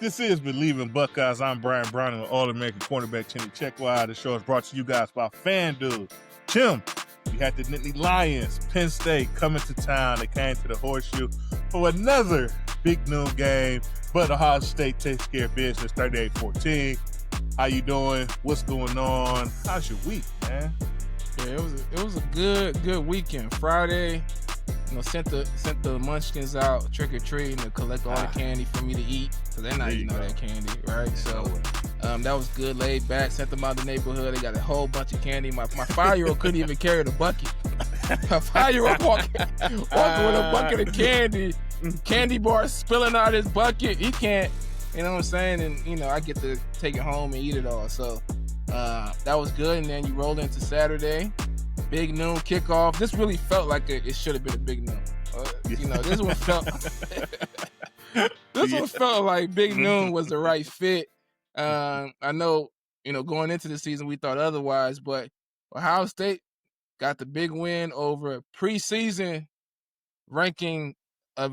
This is Bleav In Buckeyes. I'm Bryant Brown, the All-American cornerback Chimdi Chekwa. The show is brought to you guys by FanDuel. Chim, we had the Nittany Lions, Penn State coming to town. They came to the Horseshoe for another big noon game, but Ohio State takes care of business 38-14. How you doing? What's going on? How's your week, man? Yeah, it was a good weekend. Friday, sent the munchkins out trick or treating to collect all the candy for me to eat, because they're not eating all that candy, right? So that was good, laid back. Sent them out the neighborhood. They got a whole bunch of candy. My 5-year-old couldn't even carry the bucket. My 5-year-old walking with a bucket of candy bars spilling out his bucket. He can't, you know what I'm saying? And I get to take it home and eat it all. So that was good. And then you rolled into Saturday. Big noon kickoff. This really felt like it should have been a big noon. This one felt one felt like big noon was the right fit. I know, going into the season we thought otherwise, but Ohio State got the big win over preseason ranking of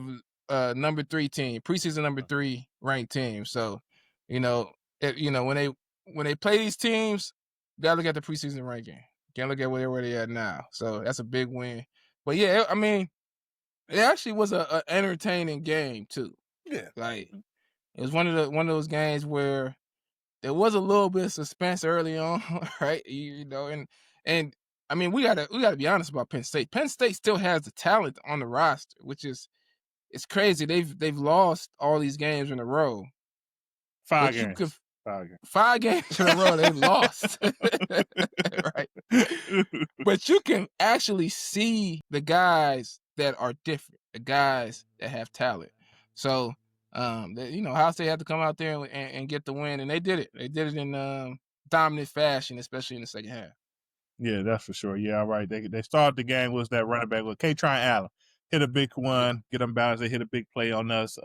number 3 team, preseason number 3 ranked team. So, when they play these teams, you gotta look at the preseason ranking. Can't look at where they at now. So that's a big win. But yeah, it actually was a entertaining game too. Yeah, like it was one of those games where there was a little bit of suspense early on, right? And we gotta be honest about Penn State. Penn State still has the talent on the roster, which is it's crazy. They've lost all these games in a row. 5 games. 5 games in a row they've lost. Right. But you can actually see the guys that are different, the guys that have talent. So, Ohio State had to come out there and get the win, and they did it. They did it in dominant fashion, especially in the second half. Yeah, that's for sure. Yeah, all right. They started the game with that running back with K-Tron Allen. Hit a big one, get them balanced. They hit a big play on us.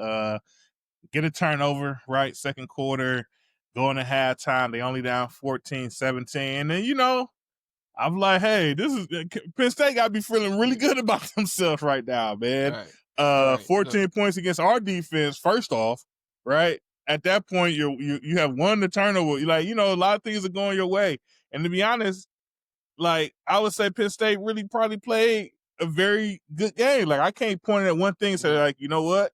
Get a turnover, right? Second quarter. Going to halftime, they only down 14-17. And then, I'm like, hey, this is Penn State got to be feeling really good about themselves right now, man. Right. 14 points against our defense, first off, right? At that point, you have won the turnover. A lot of things are going your way. And to be honest, I would say Penn State really probably played a very good game. I can't point at one thing and say, you know what?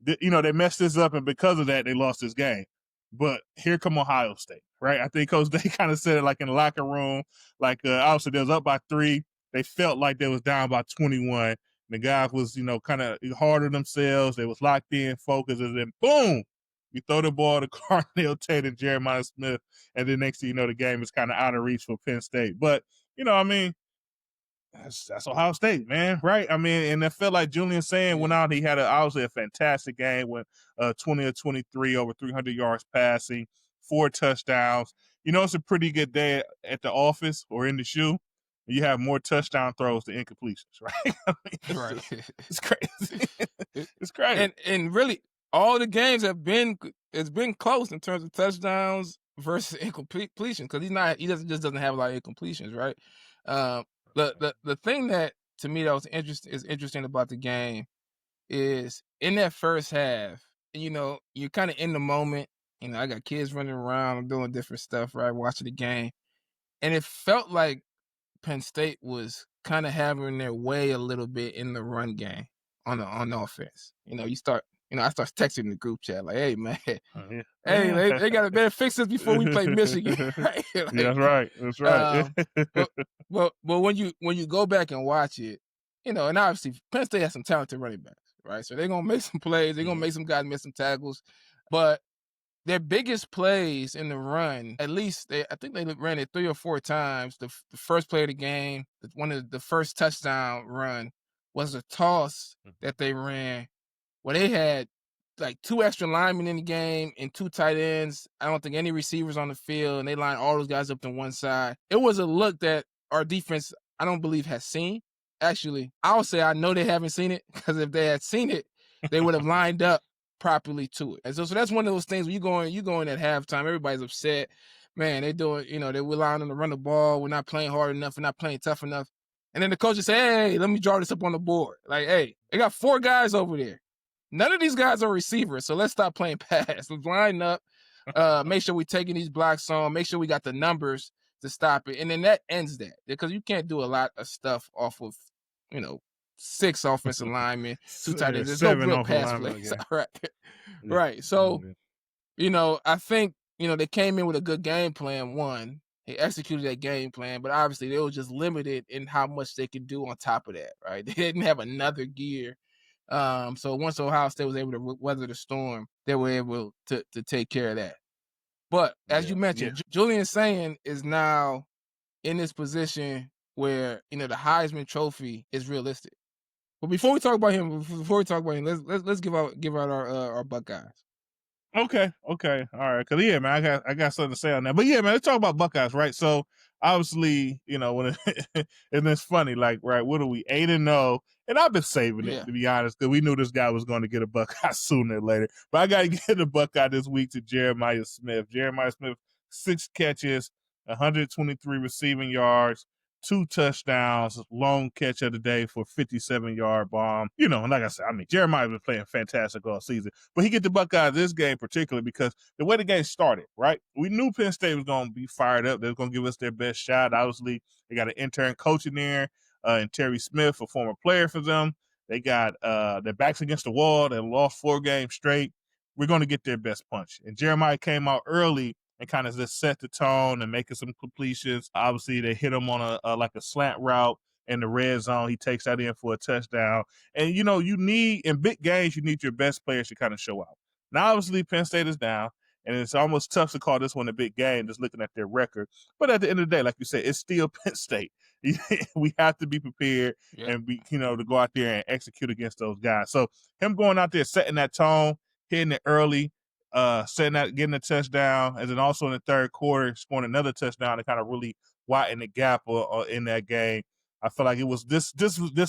They messed this up, and because of that, they lost this game. But here come Ohio State, right? I think Coach Day kind of said it in the locker room. Obviously, they was up by 3. They felt like they was down by 21. The guys was, kind of hard on themselves. They was locked in, focused, and then boom, you throw the ball to Carnell, Tate, and Jeremiah Smith, and then next thing you know, the game is kind of out of reach for Penn State. But, that's Ohio State, man, right? And it felt like Julian Sayin went out. He had obviously a fantastic game with 20 of 23, over 300 yards passing, 4 touchdowns. It's a pretty good day at the office or in the shoe. You have more touchdown throws than incompletions, right? It's crazy. It's crazy. And really, all the games it's been close in terms of touchdowns versus incompletion, because he doesn't have a lot of incompletions, right? The thing that to me that was interesting about the game is in that first half, you're kind of in the moment. I got kids running around, I'm doing different stuff, right? Watching the game. And it felt like Penn State was kind of having their way a little bit in the run game on the offense. I start texting the group chat like, hey, man, they got to better fix this before we play Michigan. Right? That's right. That's right. But when you go back and watch it, and obviously Penn State has some talented running backs, right? So they're going to make some plays. They're going to make some guys miss some tackles. But their biggest plays in the run, at least I think they ran it 3 or 4 times. The first play of the game, one of the first touchdown run was a toss that they ran where they had 2 extra linemen in the game and 2 tight ends. I don't think any receivers on the field, and they lined all those guys up to one side. It was a look that our defense, I don't believe, has seen. Actually, I would say I know they haven't seen it, because if they had seen it, they would have lined up properly to it. And so that's one of those things where you go in at halftime, everybody's upset. Man, they doing, they relying on to run the ball. We're not playing hard enough. We're not playing tough enough. And then the coach will say, hey, let me draw this up on the board. Hey, they got 4 guys over there. none of these guys are receivers, so let's stop playing pass. Let's line up, make sure we're taking these blocks on, make sure we got the numbers to stop it. And then that ends that because you can't do a lot of stuff off of, 6 offensive linemen, 2 tight ends. There's no 7 real offensive pass linemen, plays. okay. Right. Yeah. Right. So, Yeah. I think, they came in with a good game plan, one. They executed that game plan, but obviously they were just limited in how much they could do on top of that, right? They didn't have another gear. So once Ohio State was able to weather the storm, they were able to take care of that. But as you mentioned, Julian Sayin is now in this position where, the Heisman Trophy is realistic. But before we talk about him, let's give out our Buckeyes. Okay. All right. Cause yeah, man, I got something to say on that. But yeah, man, let's talk about Buckeyes, right? So obviously, when and it's funny, like, right, what are we 8-0? And I've been saving it, to be honest, because we knew this guy was going to get a Buckeye sooner or later. But I got to get a Buckeye this week to Jeremiah Smith. Jeremiah Smith, 6 catches, 123 receiving yards, 2 touchdowns, long catch of the day for 57-yard bomb. And like I said, Jeremiah's been playing fantastic all season. But he get the Buckeyes this game particularly because the way the game started, right? We knew Penn State was going to be fired up. They were going to give us their best shot. Obviously, they got an intern coach in there, and Terry Smith, a former player for them. They got their backs against the wall. They lost 4 games straight. We're going to get their best punch. And Jeremiah came out early and kind of just set the tone and making some completions. Obviously, they hit him on a slant route in the red zone. He takes that in for a touchdown. And, you need, in big games, you need your best players to kind of show out. Now, obviously, Penn State is down, and it's almost tough to call this one a big game just looking at their record. But at the end of the day, like you said, it's still Penn State. We have to be prepared and be, to go out there and execute against those guys. So him going out there, setting that tone, hitting it early, getting a touchdown, and then also in the third quarter, scoring another touchdown to kind of really widen the gap in that game. I feel like it was this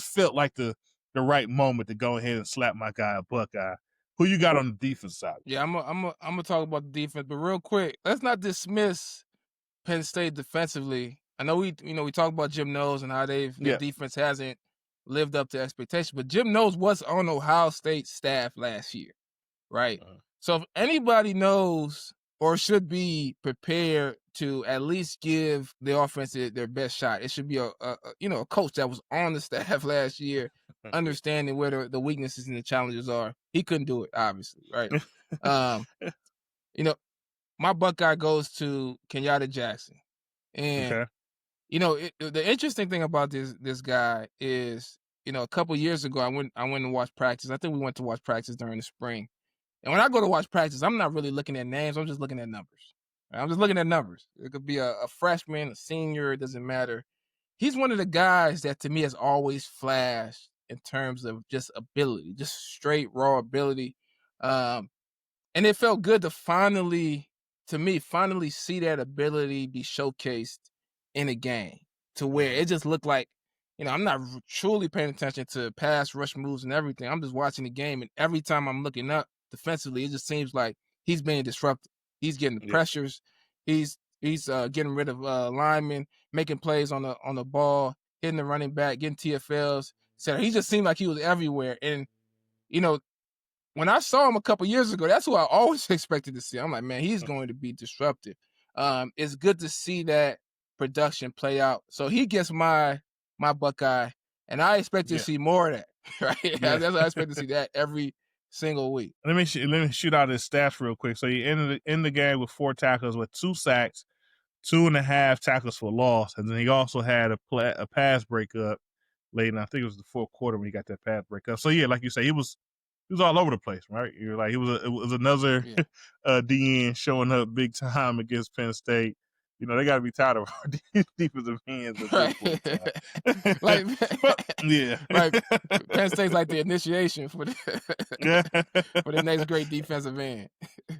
felt like the right moment to go ahead and slap my guy a Buckeye. Who you got on the defense side? Yeah, I'm gonna talk about the defense, but real quick, let's not dismiss Penn State defensively. I know we talk about Jim Knowles and how their defense hasn't lived up to expectations, but Jim Knowles was on Ohio State staff last year, right? So if anybody knows or should be prepared to at least give the offense their best shot, it should be a coach that was on the staff last year, understanding where the weaknesses and the challenges are. He couldn't do it, obviously, right? My Buckeye goes to Kenyatta Jackson, and the interesting thing about this guy is, a couple years ago I went and watched practice. I think we went to watch practice during the spring. And when I go to watch practice, I'm not really looking at names. I'm just looking at numbers. I'm just looking at numbers. It could be a freshman, a senior, it doesn't matter. He's one of the guys that to me has always flashed in terms of just ability, just straight raw ability. And it felt good to finally see that ability be showcased in a game to where it just looked like, I'm not truly paying attention to pass rush moves and everything. I'm just watching the game, and every time I'm looking up defensively, it just seems like he's being disrupted. He's getting the pressures. He's getting rid of linemen, making plays on the ball, hitting the running back, getting TFLs. So he just seemed like he was everywhere. And when I saw him a couple years ago, that's who I always expected to see. I'm like, man, he's going to be disruptive. It's good to see that production play out. So he gets my Buckeye, and I expect to see more of that. Right? That's what I expect to see that every single week. Let me shoot out his stats real quick. So he ended the game with 4 tackles, with 2 sacks, 2.5 tackles for loss, and then he also had a pass breakup late in, I think it was the fourth quarter when he got that pass breakup. So yeah, like you say, he was all over the place, right? You're like, it was another DN showing up big time against Penn State. They got to be tired of our defensive hands at this point in time. Like Penn State's like the initiation for the next great defensive end.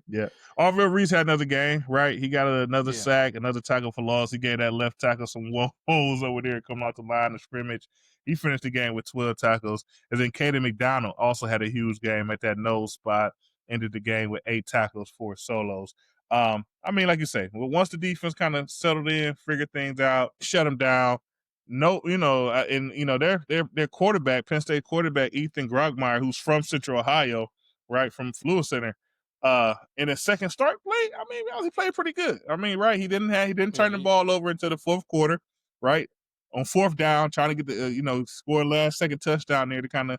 Yeah. Arvell Reese had another game, right? He got another sack, another tackle for loss. He gave that left tackle some woes over there coming out the line of scrimmage. He finished the game with 12 tackles. And then Caden McDonald also had a huge game at that nose spot, ended the game with 8 tackles, 4 solos. Like you say, once the defense kind of settled in, figured things out, shut them down. Their quarterback, Penn State quarterback Ethan Grogmeyer, who's from Central Ohio, right, from Lewis Center. In his second start play, I mean, he played pretty good. I mean, right, he didn't turn the ball over into the fourth quarter, right? On fourth down, trying to get the score last second touchdown there to kind of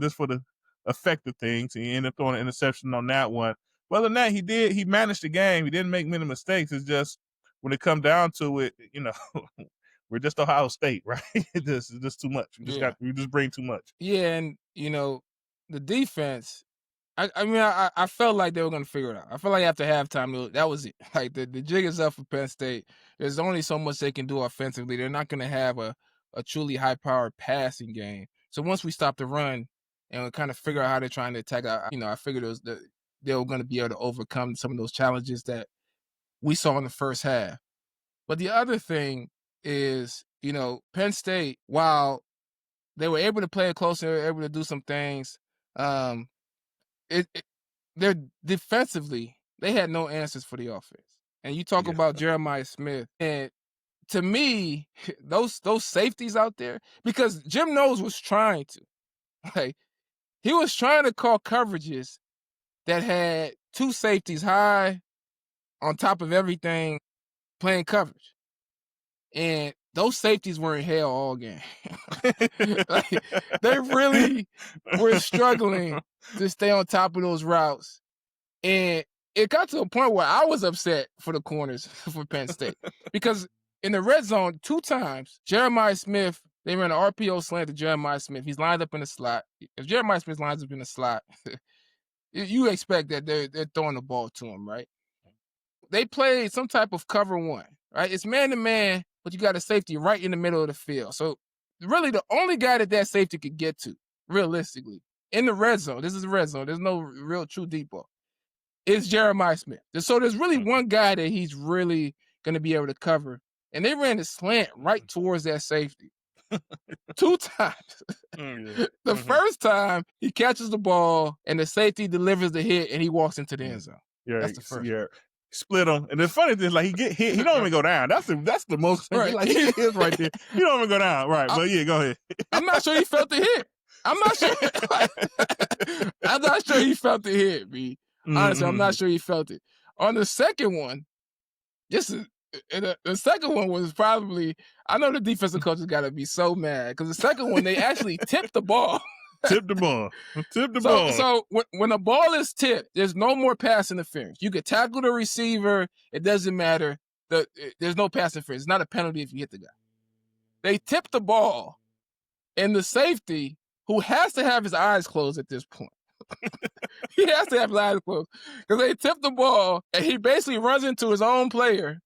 just for the effect of things. He ended up throwing an interception on that one. But other than that, he managed the game. He didn't make many mistakes. It's just when it come down to it, we're just Ohio State, right? It's just too much. We just bring too much. Yeah, and the defense. I felt like they were going to figure it out. I felt like after halftime, that was it. Like the jig is up for Penn State. There's only so much they can do offensively. They're not going to have a truly high-powered passing game. So once we stop the run and we kind of figure out how they're trying to attack, I figured they were going to be able to overcome some of those challenges that we saw in the first half. But the other thing is, Penn State, while they were able to play it close and they were able to do some things, they're defensively, they had no answers for the offense. And you talk about Jeremiah Smith, and to me, those safeties out there, because Jim Knowles was trying to, like, he was trying to call coverages that had two safeties high on top of everything playing coverage. And those safeties were in hell all game. Like, they really were struggling to stay on top of those routes. And it got to a point where I was upset for the corners for Penn State. Because in the red zone, 2 times, Jeremiah Smith, they ran an RPO slant to Jeremiah Smith. He's lined up in the slot. If Jeremiah Smith lines up in the slot, you expect that they're throwing the ball to him, right? They played some type of cover 1, right? It's man-to-man, but you got a safety right in the middle of the field. So really the only guy that safety could get to, realistically, in the red zone, this is the red zone, there's no real true deep ball, is Jeremiah Smith. So there's really one guy that he's really going to be able to cover. And they ran the slant right towards that safety. 2 times. The first time, he catches the ball, and the safety delivers the hit, and he walks into the end zone. Yeah, that's the first. Yeah. Split him, and the funny thing is, like, he get hit, he don't even go down. That's the most right. Like, he is right there. He don't even go down, right? But yeah, go ahead. I'm not sure he felt the hit. I'm not sure. I'm not sure he felt the hit, B. Honestly, I'm not sure he felt it. On the second one, the second one was probably, I know the defensive coaches got to be so mad because the second one, they actually tipped the ball. Tip the ball. So when a ball is tipped, there's no more pass interference. You could tackle the receiver. It doesn't matter. There's no pass interference. It's not a penalty if you hit the guy. They tip the ball, and the safety, who has to have his eyes closed at this point, he has to have his eyes closed because they tip the ball, and he basically runs into his own player.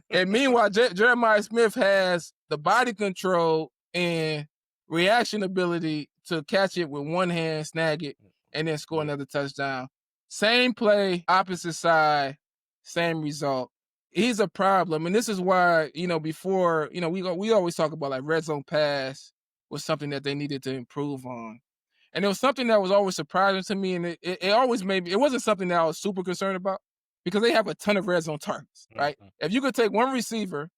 And meanwhile, Jeremiah Smith has the body control and reaction ability to catch it with one hand, snag it, and then score another touchdown. Same play, opposite side, same result. He's a problem. And this is why, before, we always talk about like red zone pass was something that they needed to improve on. And it was something that was always surprising to me. And it always made me, it wasn't something that I was super concerned about because they have a ton of red zone targets, right? If you could take one receiver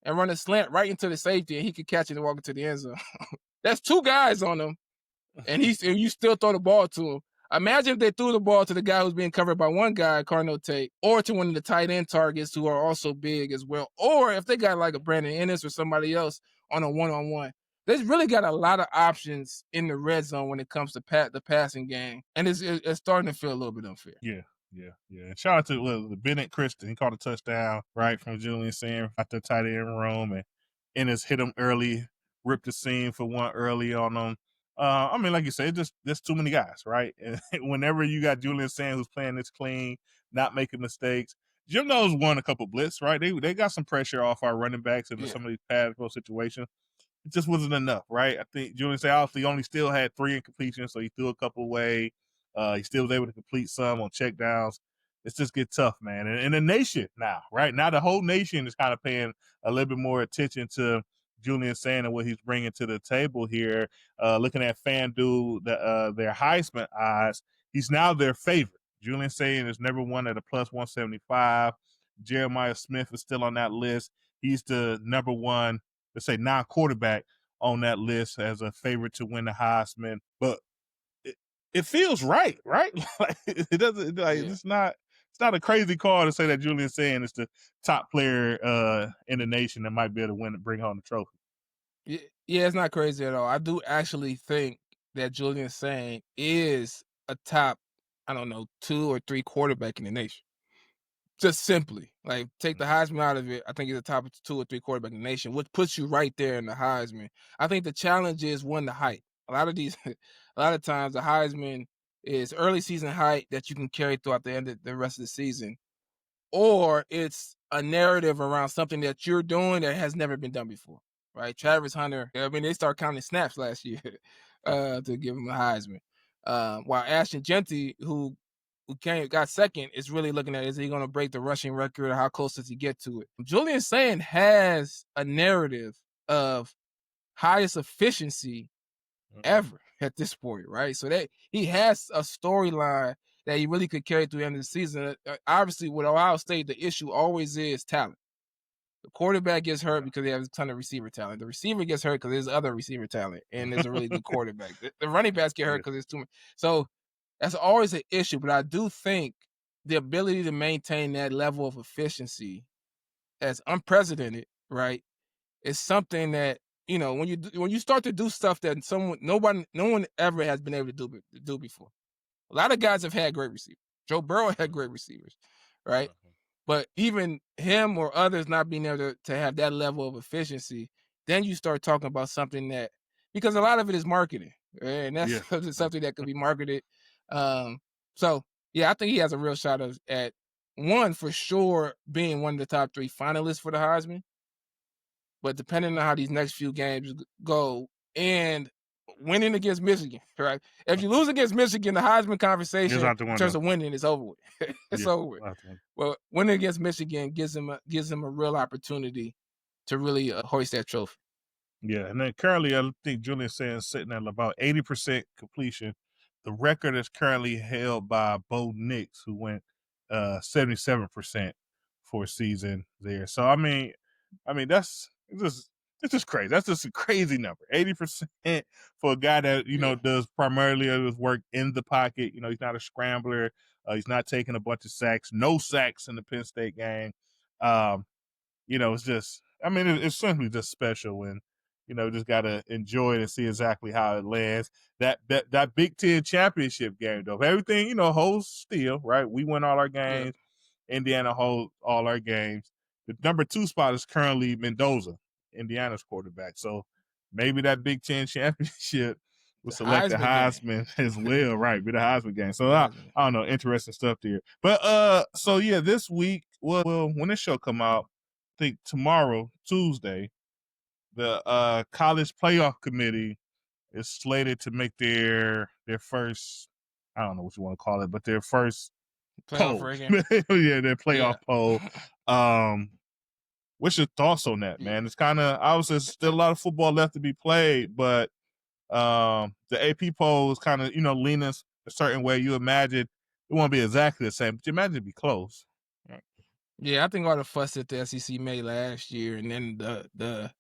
and run a slant right into the safety and he could catch it and walk into the end zone, that's 2 guys on him, and you still throw the ball to him. Imagine if they threw the ball to the guy who's being covered by one guy, Carnell Tate, or to one of the tight end targets who are also big as well, or if they got like a Brandon Ennis or somebody else on a one-on-one. They've really got a lot of options in the red zone when it comes to the passing game, and it's starting to feel a little bit unfair. Yeah. And shout out to the Bennett Christian. He caught a touchdown, right, from Julian Sayin at the tight end room, and Ennis hit him early, ripped the seam for one early on them. I mean, like you said, there's too many guys, right? And whenever you got Julian Sayin who's playing this clean, not making mistakes, Jim Knowles won a couple blitz, right? They got some pressure off our running backs into some of these pass pro situations. It just wasn't enough, right? I think Julian Sayin obviously only still had 3 incompletions, so he threw a couple away. He still was able to complete some on checkdowns. It's just get tough, man. And the nation now, right? Now the whole nation is kind of paying a little bit more attention to Julian Sayin and what he's bringing to the table here. Looking at FanDuel, their Heisman odds, he's now their favorite. Julian Sayin is number 1 at a plus 175. Jeremiah Smith is still on that list. He's the number 1, let's say, non-quarterback on that list as a favorite to win the Heisman. But it feels right? Like it doesn't like Yeah. it's not a crazy call to say that Julian Sayin is the top player in the nation that might be able to win and bring home the trophy. Yeah, it's not crazy at all. I do actually think that Julian Sayin is a top, I don't know, 2 or 3 quarterback in the nation. Just simply, like, take the Heisman out of it, I think he's a top 2 or 3 quarterback in the nation, which puts you right there in the Heisman. I think the challenge is, 1, the height. A lot of these a lot of times the Heisman is early season height that you can carry throughout the rest of the season, or it's a narrative around something that you're doing that has never been done before, right? Travis Hunter, I mean, they start counting snaps last year to give him a Heisman. While Ashton Genty, who got second, is really looking at, is he going to break the rushing record, or how close does he get to it? Julian Sayin has a narrative of highest efficiency ever at this point, right? So that he has a storyline that he really could carry through the end of the season. Obviously, with Ohio State, the issue always is talent. The quarterback gets hurt because they have a ton of receiver talent. The receiver gets hurt because there's other receiver talent, and there's a really good quarterback. The running backs get hurt because there's too much. So that's always an issue. But I do think the ability to maintain that level of efficiency that's unprecedented, right, is something that, you know, when you start to do stuff that no one ever has been able to do before. A lot of guys have had great receivers. Joe Burrow had great receivers, right? But even him or others not being able to have that level of efficiency, then you start talking about something that, because a lot of it is marketing, right? And that's something that could be marketed. So yeah, I think he has a real shot at one, for sure, being one of the top 3 finalists for the Heisman. But depending on how these next few games go, and winning against Michigan, right? If you lose against Michigan, the Heisman conversation in terms of winning is over with. It's over with. Well, winning against Michigan gives him a real opportunity to really hoist that trophy. Yeah, and then currently, I think Julian Sayin is sitting at about 80% completion. The record is currently held by Bo Nix, who went 77% for a season there. So I mean, it's just crazy. That's just a crazy number. 80% for a guy that does primarily his work in the pocket. You know, he's not a scrambler. He's not taking a bunch of sacks. No sacks in the Penn State game. It's just, it's simply just special when, just got to enjoy it and see exactly how it lands. That Big Ten championship game, though, everything, holds still, right? We win all our games. Yeah. Indiana holds all our games. The number 2 spot is currently Mendoza, Indiana's quarterback. So maybe that Big Ten championship will select the Heisman as well, right? Be the Heisman game. So I don't know, interesting stuff there. But so yeah, this week, well, when this show come out, I think tomorrow, Tuesday, the college playoff committee is slated to make their first, I don't know what you want to call it, but their first poll. Yeah, their playoff poll. What's your thoughts on that, man? It's kind of, obviously there's still a lot of football left to be played, but the AP poll is kind of, leaning a certain way. You imagine it won't be exactly the same, but you imagine it'd be close. Right? Yeah, I think all the fuss that the SEC made last year, and then the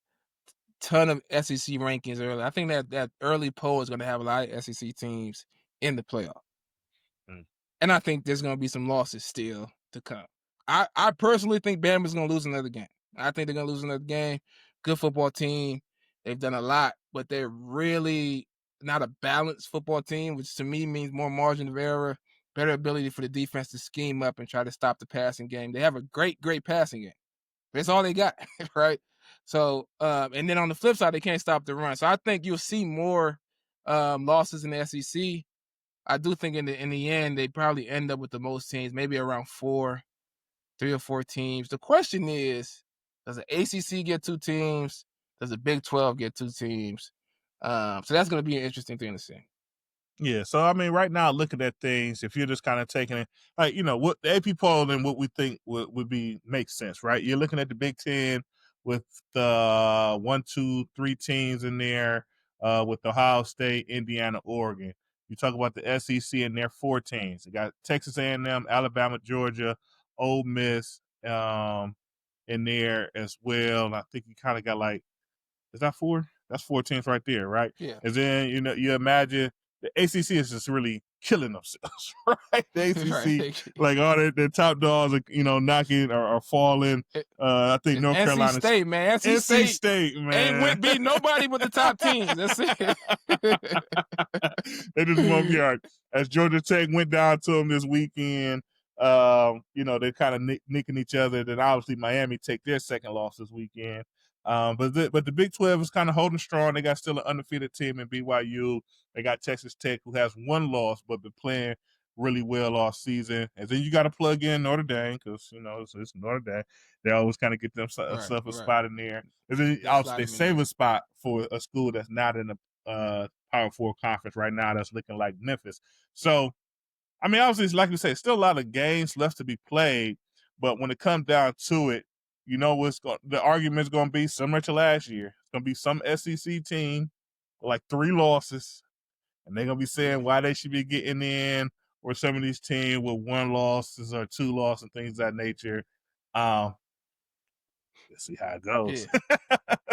ton of SEC rankings early, I think that early poll is going to have a lot of SEC teams in the playoff. And I think there's going to be some losses still to come. I personally think Bama's going to lose another game. I think they're going to lose another game. Good football team. They've done a lot, but they're really not a balanced football team, which to me means more margin of error, better ability for the defense to scheme up and try to stop the passing game. They have a great passing game. That's all they got, right? So, and then on the flip side, they can't stop the run. So I think you'll see more losses in the SEC. I do think in the end, they probably end up with the most teams, maybe around 3 or 4 teams. The question is, does the ACC get 2 teams? Does the Big 12 get 2 teams? So that's going to be an interesting thing to see. Yeah, so right now, looking at things, if you're just kind of taking it, like, what the AP poll and what we think would be makes sense, right? You're looking at the Big Ten with the 1, 2, 3 teams in there, with Ohio State, Indiana, Oregon. You talk about the SEC and their 4 teams. You got Texas A&M, Alabama, Georgia, Ole Miss, in there as well. And I think you kind of got is that 4? That's 4 teams right there, right? Yeah. And then you imagine. The ACC is just really killing themselves, right? The ACC, Right. like all their top dogs are, knocking or falling. I think North NC Carolina, State, man. NC State, ain't man. beat nobody but the top teams. That's it. They just won't get right. As Georgia Tech went down to them this weekend, they're kind of nicking each other. Then obviously Miami take their second loss this weekend. But the Big 12 is kind of holding strong. They got still an undefeated team in BYU. They got Texas Tech, who has one loss, but been playing really well all season. And then you got to plug in Notre Dame because, it's Notre Dame. They always kind of get themselves a spot in there. And then obviously they save a spot for a school that's not in the Power 4 conference right now that's looking like Memphis. So, I mean, obviously, like we say, still a lot of games left to be played. But when it comes down to it, the argument's going to be similar to last year. It's going to be some SEC team like 3 losses, and they're going to be saying why they should be getting in, or some of these teams with 1 losses or 2 losses and things of that nature. Let's see how it goes.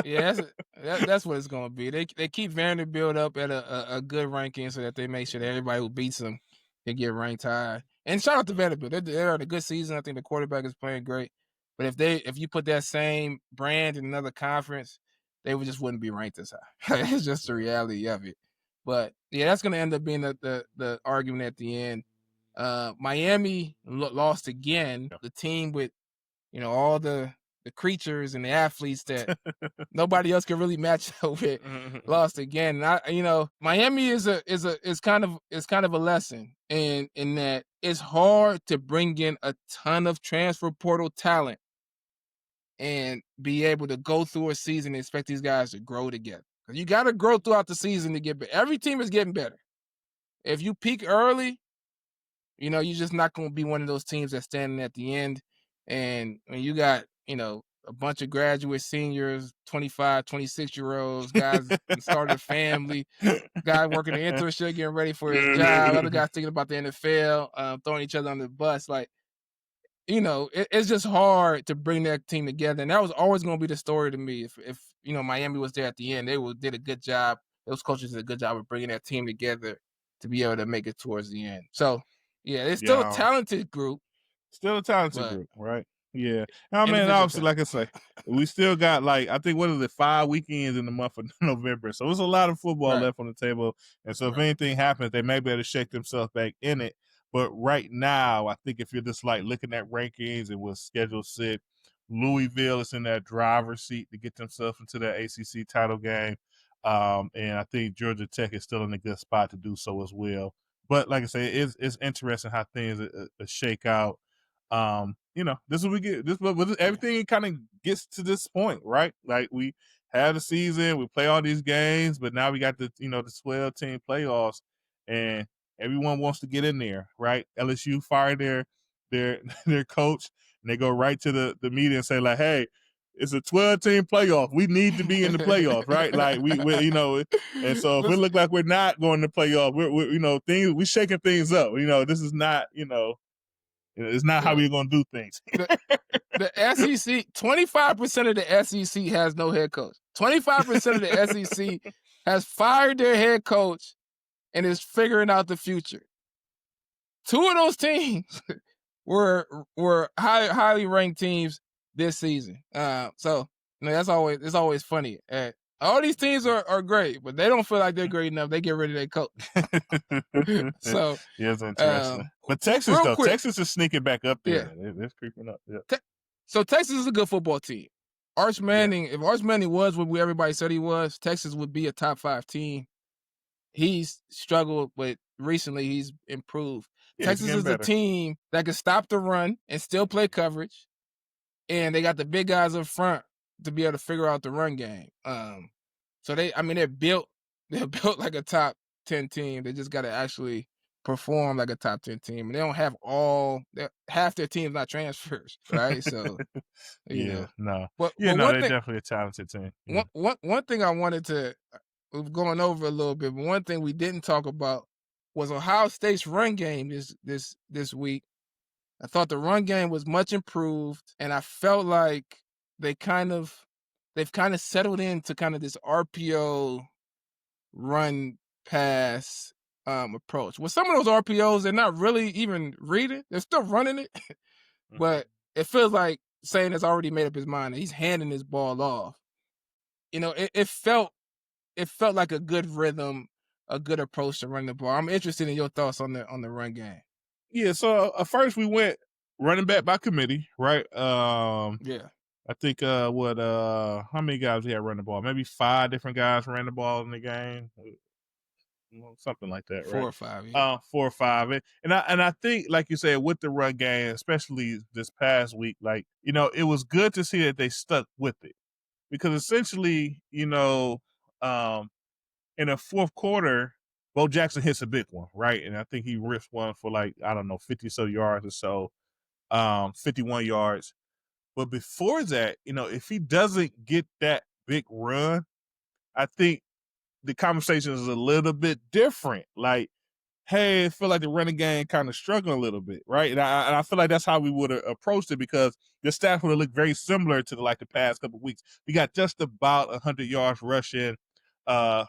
Yeah, that's what it's going to be. They keep Vanderbilt up at a good ranking so that they make sure that everybody who beats them can get ranked high. And shout out to Vanderbilt. They're on a good season. I think the quarterback is playing great. But if you put that same brand in another conference, they just wouldn't be ranked as high. It's just the reality of it. But yeah, that's going to end up being the argument at the end. Miami lost again. The team with all the creatures and the athletes that nobody else can really match up with lost again. And Miami is kind of a lesson in that it's hard to bring in a ton of transfer portal talent and be able to go through a season and expect these guys to grow together. You got to grow throughout the season to get better. Every team is getting better. If you peak early, you're just not going to be one of those teams that's standing at the end. And when you got, a bunch of graduate seniors, 25, 26-year-olds, guys started a family, guy working an internship, getting ready for his job, other guys thinking about the NFL, throwing each other on the bus. Like, it's just hard to bring that team together. And that was always going to be the story to me. If Miami was there at the end, they did a good job. Those coaches did a good job of bringing that team together to be able to make it towards the end. So, yeah, it's still a talented group. Still a talented group, right? Yeah. I mean, obviously, like I say, we still got I think 5 weekends in the month of November. So there's a lot of football left on the table. And so if anything happens, they may be able to shake themselves back in it. But right now, I think if you're just looking at rankings and what's scheduled sit, Louisville is in that driver's seat to get themselves into that ACC title game. And I think Georgia Tech is still in a good spot to do so as well. But like I say, it's interesting how things shake out. This is what we get. Everything kind of gets to this point, right? Like we had a season, we play all these games, but now we got the 12-team playoffs, and everyone wants to get in there, right? LSU fired their coach, and they go right to the media and say like, "Hey, it's a 12-team playoff. We need to be in the playoffs, right? Like we and so if it look like we're not going to playoff, we're shaking things up. This is not, it's not how we're going to do things." The SEC, 25% of the SEC has no head coach. 25% of the SEC has fired their head coach and is figuring out the future. 2 of those teams were highly ranked teams this season. So it's always funny. All these teams are great, but they don't feel like they're great enough. They get rid of their coach. So yeah, it's interesting. But Texas Texas is sneaking back up there. Yeah. It's creeping up. Yeah. So Texas is a good football team. Arch Manning, if Arch Manning was what everybody said he was, Texas would be a top 5 team. He's struggled, but recently he's improved. Texas is a team that can stop the run and still play coverage, and they got the big guys up front to be able to figure out the run game. So they're built like a top 10 team. They just got to actually perform like a top 10 team. And they don't have half their team's not transfers, right? So no. But they're definitely a talented team. Yeah. One thing I wanted to we've gone over a little bit, but one thing we didn't talk about was Ohio State's run game this week. I thought the run game was much improved, and I felt like they've kind of settled into kind of this RPO run pass approach. With some of those RPOs, they're not really even reading. They're still running it, but it feels like Sayin has already made up his mind and he's handing his ball off. It felt like a good rhythm, a good approach to running the ball. I'm interested in your thoughts on the run game. Yeah, so first we went running back by committee, right? Yeah. I think how many guys we had running the ball? Maybe 5 different guys ran the ball in the game. Something like that, 4 right? or 5, yeah. 4 or 5. And I think, like you said, with the run game, especially this past week, it was good to see that they stuck with it. Because essentially, in the fourth quarter, Bo Jackson hits a big one, right? And I think he ripped one for 50 so yards or so, 51 yards. But before that, if he doesn't get that big run, I think the conversation is a little bit different. Like, hey, I feel like the running game kind of struggling a little bit, right? And I feel like that's how we would have approached it, because the stats would have looked very similar to the past couple of weeks. We got just about 100 yards rushing.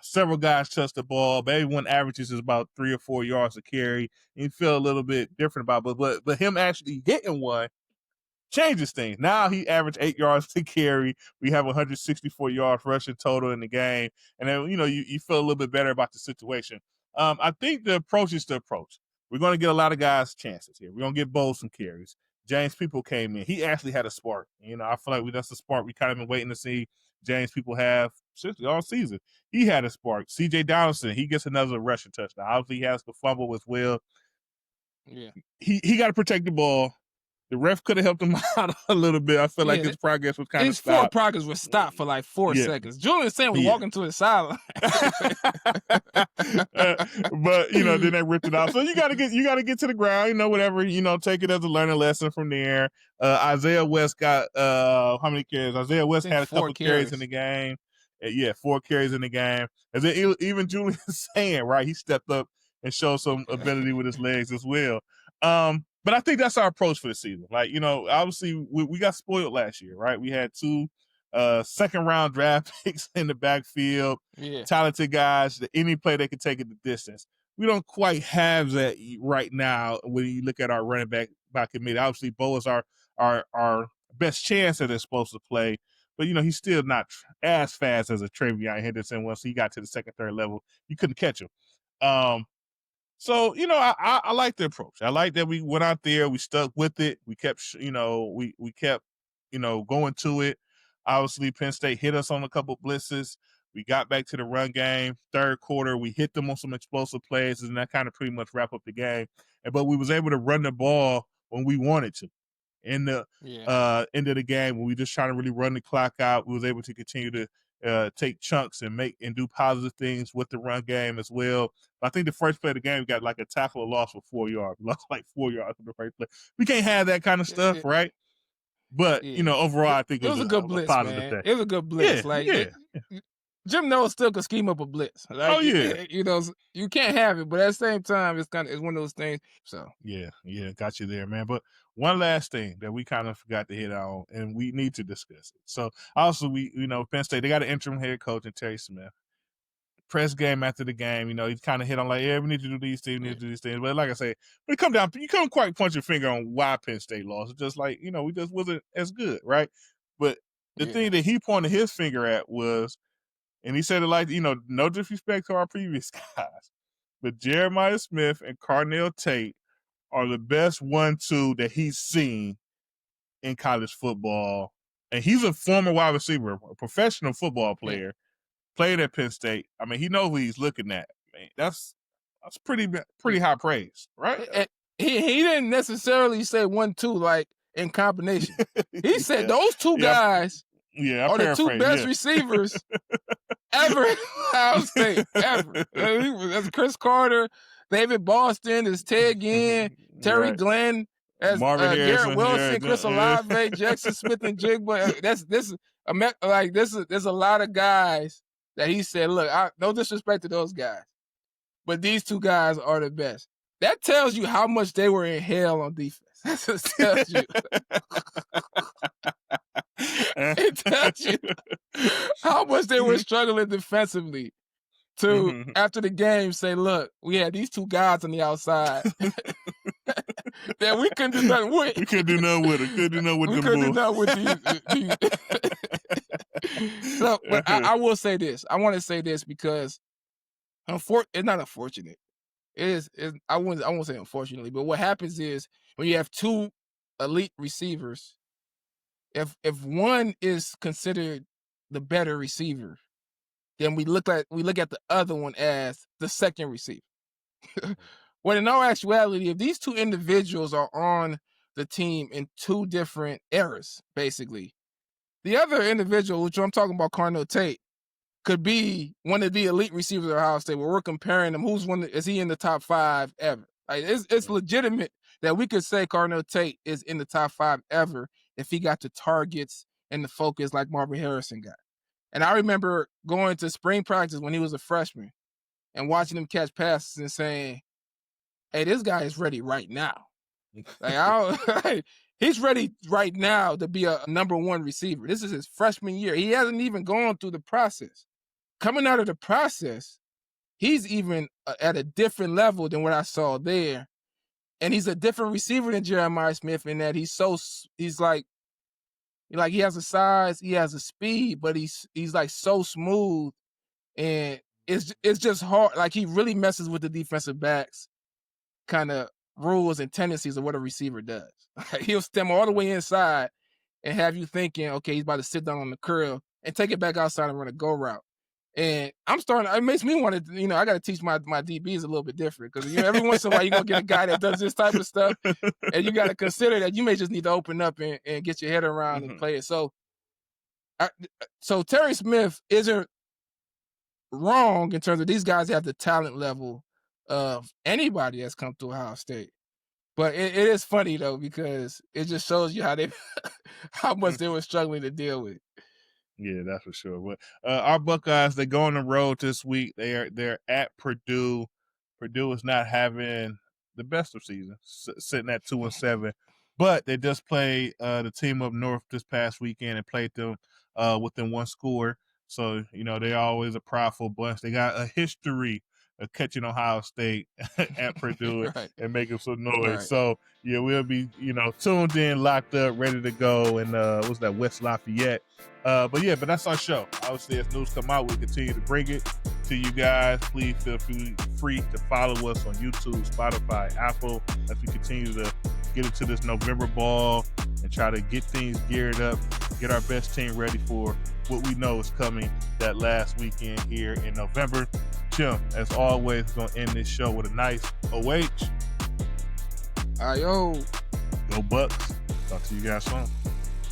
Several guys touched the ball. Maybe one averages is about 3 or 4 yards a carry. You feel a little bit different about it, but him actually getting one changes things. Now he averaged 8 yards to carry. We have 164 yards rushing total in the game. And then, you feel a little bit better about the situation. I think the approach is the approach. We're going to get a lot of guys chances here. We're going to get Bo some carries. James People came in. He actually had a spark. I feel like that's the spark we kind of been waiting to see James People have essentially all season. He had a spark. CJ Donaldson, he gets another rushing touchdown. Obviously, he has the fumble as well. Yeah. He got to protect the ball. The ref could have helped him out a little bit. I feel like his progress was kind of stopped. His forward progress was stopped for 4 seconds. Julian Sayin was walking to his sideline. But then they ripped it off. So you gotta get to the ground, whatever, take it as a learning lesson from there. Isaiah West got how many carries? Isaiah West had a couple carries in the game. 4 carries in the game. And then even Julian Sayin, right? He stepped up and showed some ability with his legs as well. But I think that's our approach for the season. Obviously we got spoiled last year, right? We had 2 second round draft picks in the backfield, talented guys, any play they could take it the distance. We don't quite have that right now when you look at our running back by committee. Obviously, Bo is our best chance that they're supposed to play, but he's still not as fast as a Travion Henderson. Once he got to the second, third level, you couldn't catch him. So, I like the approach. I like that we went out there, we stuck with it. We kept, we kept, going to it. Obviously, Penn State hit us on a couple blitzes. We got back to the run game. Third quarter, we hit them on some explosive plays, and that kind of pretty much wrapped up the game. But we was able to run the ball when we wanted to. In the end of the game, when we just trying to really run the clock out, we was able to continue to take chunks and do positive things with the run game as well. But I think the first play of the game, we got a tackle or loss for 4 yards. We lost 4 yards in the first play. We can't have that kind of stuff, right? But overall, I think it was a good blitz, positive man. day. It was a good blitz. Jim Knowles still could scheme up a blitz. You can't have it, but at the same time, it's one of those things. So yeah, got you there, man. But one last thing that we kind of forgot to hit on, and we need to discuss it. So also, Penn State, they got an interim head coach in Terry Smith. Press game after the game, he kind of hit on we need to do these things, we need to do these things. But like I say, when it come down, you couldn't quite punch your finger on why Penn State lost. It's just we just wasn't as good, right? But the thing that he pointed his finger at was, and he said it no disrespect to our previous guys, but Jeremiah Smith and Carnell Tate are the best 1-2 that he's seen in college football. And he's a former wide receiver, a professional football player. Played at Penn State. I mean, he knows who he's looking at. Man, that's pretty high praise, right? He didn't necessarily say 1-2 in combination. He said those 2 guys are the 2 best receivers ever in Ohio State, ever. That's Chris Carter, David Boston, is Ted Ginn, Terry Glenn, as Garrett Wilson, Chris Olave, Jackson Smith and Jigba. There's a lot of guys that he said, look, no disrespect to those guys, but these 2 guys are the best. That tells you how much they were in hell on defense. That just tells you. It tells you how much they were struggling defensively. to after the game say, look, we had these two guys on the outside that we couldn't do nothing with. We couldn't do nothing with it. Couldn't do nothing with we them couldn't do bulls. nothing with these. So, but I will say this. I want to say this because it's not unfortunate. It is. I won't say unfortunately, but what happens is when you have two elite receivers, if one is considered the better receiver, then we look at the other one as the second receiver. When in all actuality, if these two individuals are on the team in two different eras, basically, the other individual, which I'm talking about, Carnell Tate, could be one of the elite receivers at Ohio State. Where we're comparing them, is he in the top 5 ever? Like, it's legitimate that we could say Carnell Tate is in the top 5 ever if he got the targets and the focus like Marvin Harrison got. And I remember going to spring practice when he was a freshman and watching him catch passes and saying, hey, this guy is ready right now. Like, he's ready right now to be a number 1 receiver. This is his freshman year. He hasn't even gone through the process. Coming out of the process, he's even at a different level than what I saw there. And he's a different receiver than Jeremiah Smith in that he's like he has a size, he has a speed, but he's like so smooth, and it's just hard. Like, he really messes with the defensive backs kind of rules and tendencies of what a receiver does. He'll stem all the way inside and have you thinking, okay, he's about to sit down on the curl and take it back outside and run a go route. And it makes me want to, I got to teach my DBs a little bit different because, every once in a while you're going to get a guy that does this type of stuff, and you got to consider that you may just need to open up and get your head around and play it. So Terry Smith isn't wrong in terms of these guys have the talent level of anybody that's come through Ohio State. But it is funny, though, because it just shows you how much they were struggling to deal with. Yeah, that's for sure. But our Buckeyes, they go on the road this week. They're at Purdue. Purdue is not having the best of seasons, sitting at 2-7. But they just played the team up north this past weekend and played them within 1 score. So, they're always a prideful bunch. They got a history of catching Ohio State at Purdue Right. and making some noise. Right. So, yeah, we'll be, tuned in, locked up, ready to go. And what's that, West Lafayette? But that's our show. Obviously, as news come out, we'll continue to bring it to you guys. Please feel free to follow us on YouTube, Spotify, Apple, as we continue to get into this November ball and try to get things geared up, get our best team ready for what we know is coming that last weekend here in November. Chim, as always, we're going to end this show with a nice OH. Ayo. Go Bucks. Talk to you guys soon.